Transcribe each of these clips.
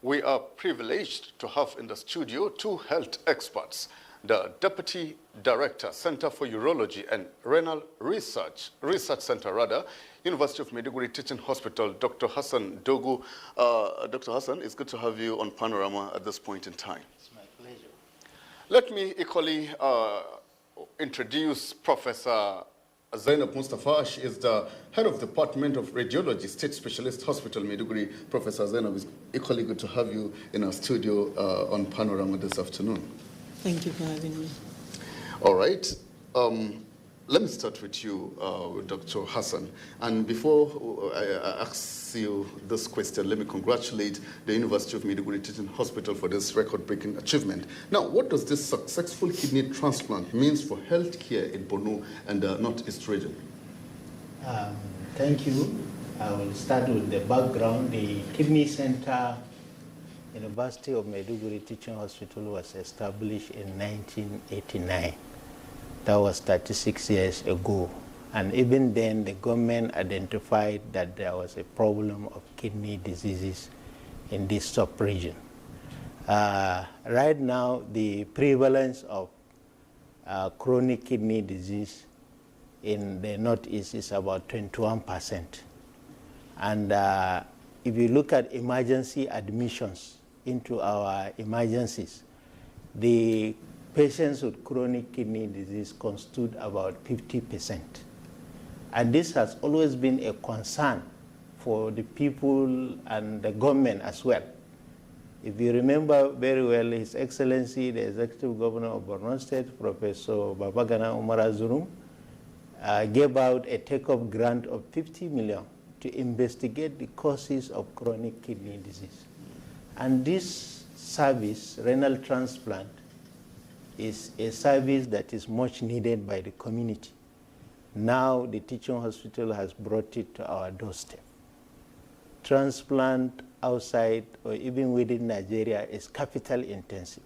we are privileged to have in the studio two health experts, the Deputy Director, Center for Urology and Renal Research Center, University of Maiduguri Teaching Hospital, Dr. Hassan Dogu. Dr. Hassan, it's good to have you on Panorama at this point in time. It's my pleasure. Let me equally introduce Professor Zainab Mustafa. She is the head of Department of Radiology, State Specialist Hospital, Maiduguri. Professor Zainab, it's equally good to have you in our studio on Panorama this afternoon. Thank you for having me. All right. Let me start with you, Dr. Hassan. And before I ask you this question, let me congratulate the University of Maiduguri Teaching Hospital for this record-breaking achievement. Now, what does this successful kidney transplant means for healthcare in Borno and the Northeast region? Thank you. I will start with the background. The Kidney Center, University of Maiduguri Teaching Hospital, was established in 1989. That was 36 years ago. And even then, the government identified that there was a problem of kidney diseases in this sub-region. Right now, the prevalence of chronic kidney disease in the Northeast is about 21%. And if you look at emergency admissions into our emergencies, the patients with chronic kidney disease constitute about 50%. And this has always been a concern for the people and the government as well. If you remember very well, His Excellency, the Executive Governor of Borno State, Professor Babagana Umar Azurum, gave out a take-off grant of 50 million to investigate the causes of chronic kidney disease. And this service, renal transplant, is a service that is much needed by the community. Now the teaching hospital has brought it to our doorstep. Transplant outside or even within Nigeria is capital intensive.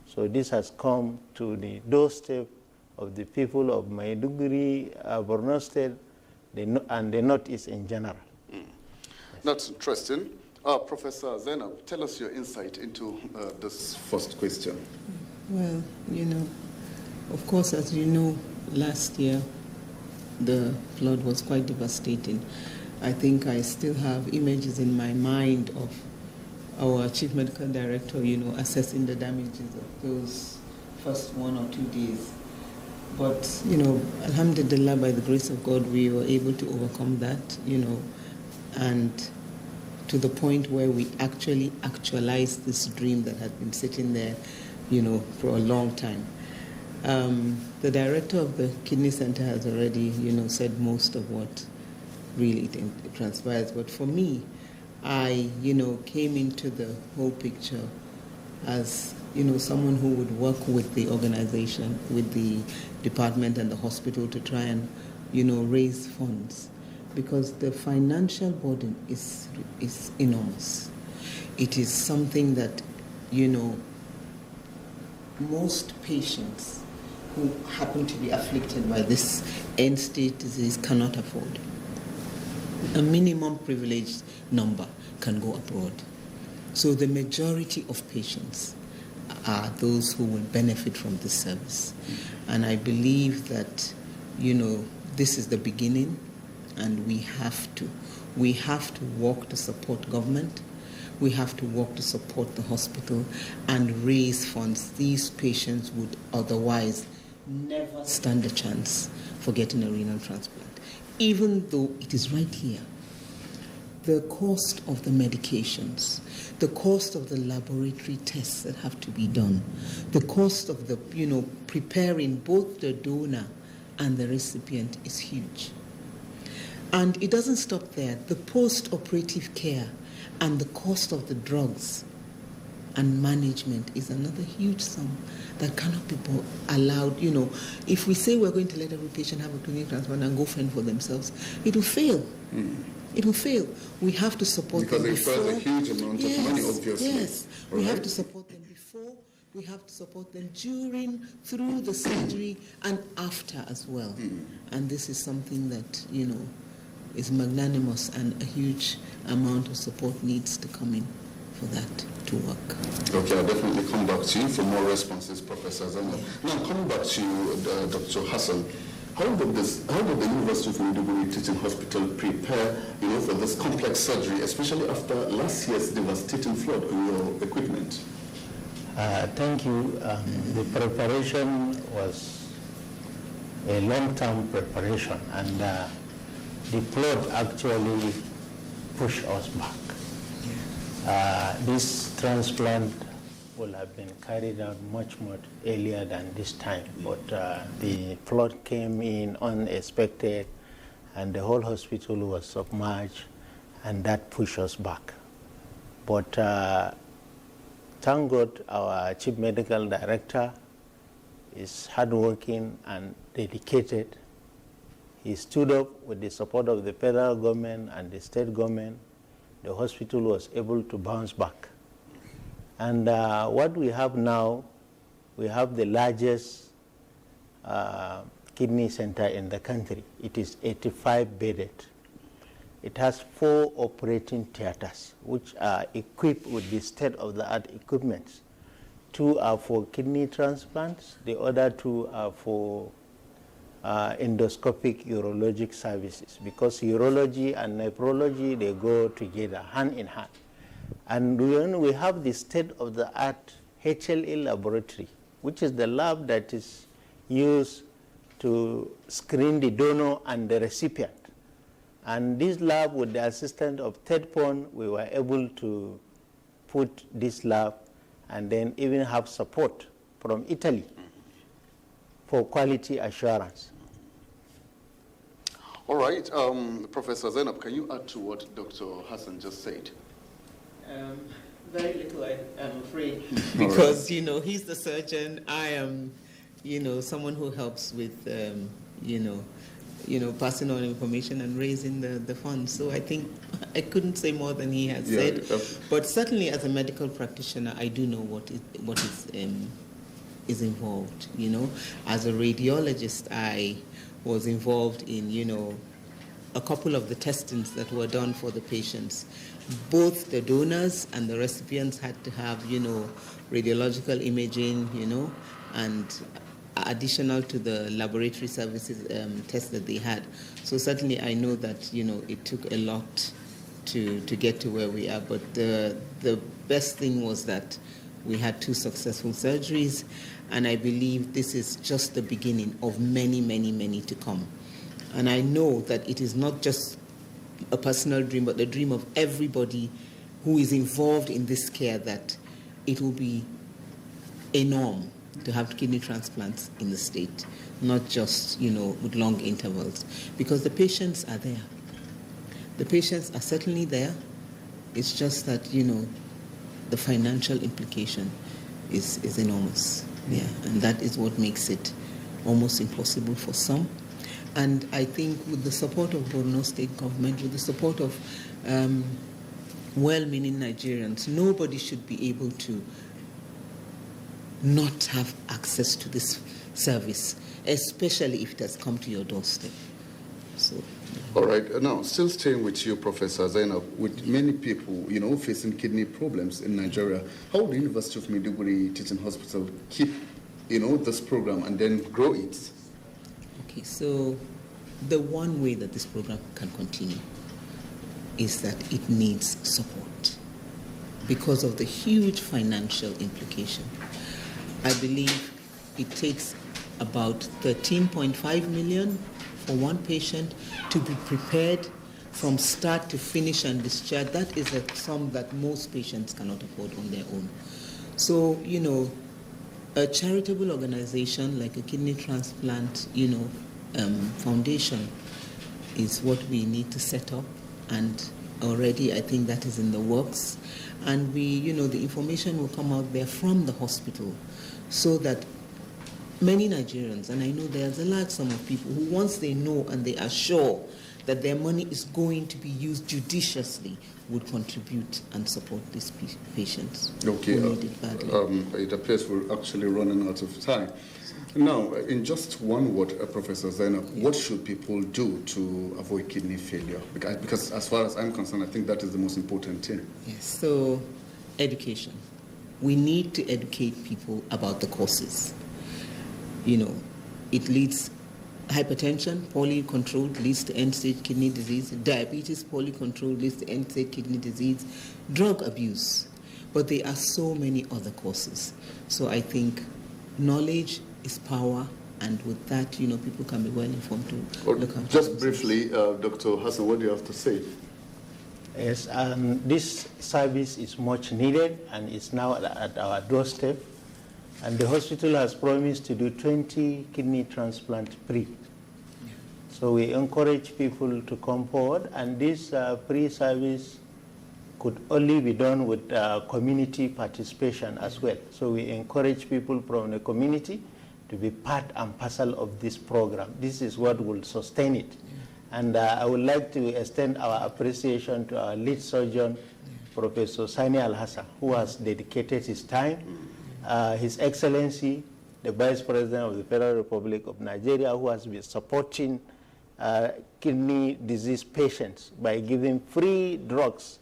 So this has come to the doorstep of the people of Maiduguri, Borno State, and the Northeast in general. Yes. That's interesting. Professor Zainab, tell us your insight into this first question. Well, of course, as you know, last year the flood was quite devastating. I think I still have images in my mind of our Chief Medical Director, assessing the damages of those first 1 or 2 days. But, alhamdulillah, by the grace of God, we were able to overcome that, and to the point where we actually actualized this dream that had been sitting there, for a long time. The director of the Kidney Center has already, said most of what really transpires. But for me, I, came into the whole picture as, someone who would work with the organization, with the department and the hospital to try and, raise funds. Because the financial burden is enormous. It is something that, most patients who happen to be afflicted by this end-stage disease cannot afford. A minimum privileged number can go abroad. So the majority of patients are those who will benefit from this service. And I believe that, this is the beginning. And we have to work to support government. We have to work to support the hospital and raise funds. These patients would otherwise never stand a chance for getting a renal transplant, even though it is right here. The cost of the medications, the cost of the laboratory tests that have to be done, the cost of the, preparing both the donor and the recipient is huge. And it doesn't stop there. The post-operative care and the cost of the drugs and management is another huge sum that cannot be allowed. If we say we're going to let every patient have a kidney transplant and go fend for themselves, it will fail. It will fail. We have to support them before. Because it requires a huge amount of money, obviously. Yes, we have to support them before. We have to support them during, through the surgery, and after as well. And this is something that, is magnanimous, and a huge amount of support needs to come in. for that to work. Okay, I'll definitely come back to you for more responses, Professor Zainab. Now, coming back to you, Dr. Hassan, how did the University of Maiduguri Teaching Hospital prepare, for this complex surgery, especially after last year's devastating flood on your equipment? Thank you. The preparation was a long-term preparation, and the flood actually pushed us back. This transplant would have been carried out much more earlier than this time, but the flood came in unexpected, and the whole hospital was submerged, and that pushed us back. But thank God our Chief Medical Director is hardworking and dedicated. He stood up with the support of the federal government and the state government. The hospital was able to bounce back. And what we have now, we have the largest kidney center in the country. It is 85 bedded. It has 4 operating theaters, which are equipped with the state-of-the-art equipment. 2 are for kidney transplants, the other 2 are for endoscopic urologic services, because urology and nephrology, they go together, hand in hand. And we have the state-of-the-art HLA laboratory, which is the lab that is used to screen the donor and the recipient. And this lab, with the assistance of TEDPON, we were able to put this lab and then even have support from Italy for quality assurance. All right. Professor Zainab, can you add to what Dr. Hassan just said? Very little, I'm afraid, because, he's the surgeon. I am, someone who helps with, passing on information and raising the funds. So I think I couldn't say more than he has said. But certainly as a medical practitioner, I do know what is involved. As a radiologist, I was involved in, a couple of the testings that were done for the patients. Both the donors and the recipients had to have, radiological imaging, and additional to the laboratory services tests that they had. So certainly I know that, it took a lot to get to where we are. But the best thing was that we had 2 successful surgeries, and I believe this is just the beginning of many, many, many to come. And I know that it is not just a personal dream, but the dream of everybody who is involved in this care, that it will be a norm to have kidney transplants in the state, not just, with long intervals. Because the patients are there. The patients are certainly there. It's just that, the financial implication is enormous. Yeah, and that is what makes it almost impossible for some. And I think with the support of Borno state government, with the support of well-meaning Nigerians, nobody should be able to not have access to this service, especially if it has come to your doorstep. So. All right. Now, still staying with you, Professor Zainab, with many people, facing kidney problems in Nigeria, how will the University of Maiduguri Teaching Hospital keep, this program and then grow it? Okay, so the one way that this program can continue is that it needs support because of the huge financial implication. I believe it takes about 13.5 million for one patient to be prepared from start to finish and discharge. That is a sum that most patients cannot afford on their own. So, a charitable organization like a kidney transplant, foundation is what we need to set up, and already I think that is in the works. And the information will come out there from the hospital, so that many Nigerians, and I know there's a large sum of people who, once they know and they are sure that their money is going to be used judiciously, would contribute and support these patients. Okay, who need it badly. It appears we're actually running out of time. Now, in just one word, Professor Zainab, what should people do to avoid kidney failure? Because as far as I'm concerned, I think that is the most important thing. Yes, so education. We need to educate people about the causes. You know, it leads hypertension, poorly controlled, leads to end-stage kidney disease. Diabetes, poorly controlled, leads to end-stage kidney disease. Drug abuse. But there are so many other causes. So I think knowledge is power, and with that, you know, people can be well informed to look at. Just briefly, Dr. Hassan, what do you have to say? Yes, this service is much needed, and it's now at our doorstep. And the hospital has promised to do 20 kidney transplant free. Yeah. So we encourage people to come forward, and this free service could only be done with community participation as well. So we encourage people from the community to be part and parcel of this program. This is what will sustain it. Yeah. And I would like to extend our appreciation to our lead surgeon, Professor Sani Al-Hassan, who has dedicated his time. His Excellency, the Vice President of the Federal Republic of Nigeria, who has been supporting kidney disease patients by giving free drugs.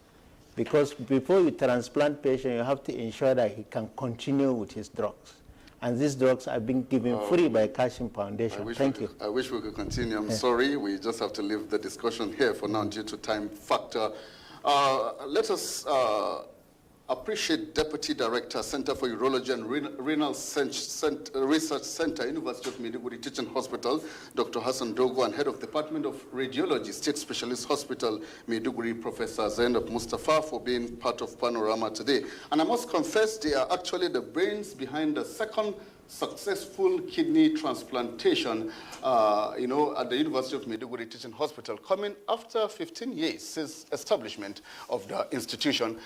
Because before you transplant patient, you have to ensure that he can continue with his drugs. And these drugs are being given free by Kashim Foundation. Thank you. I wish we could continue. I'm sorry, we just have to leave the discussion here for now due to time factor. Let us appreciate Deputy Director, Center for Urology and Renal Research Center, University of Maiduguri Teaching Hospital, Dr. Hassan Dogo, and Head of Department of Radiology, State Specialist Hospital, Maiduguri, Professor Zainab Mustafa, for being part of Panorama today. And I must confess, they are actually the brains behind the second successful kidney transplantation, you know, at the University of Maiduguri Teaching Hospital, coming after 15 years since establishment of the institution.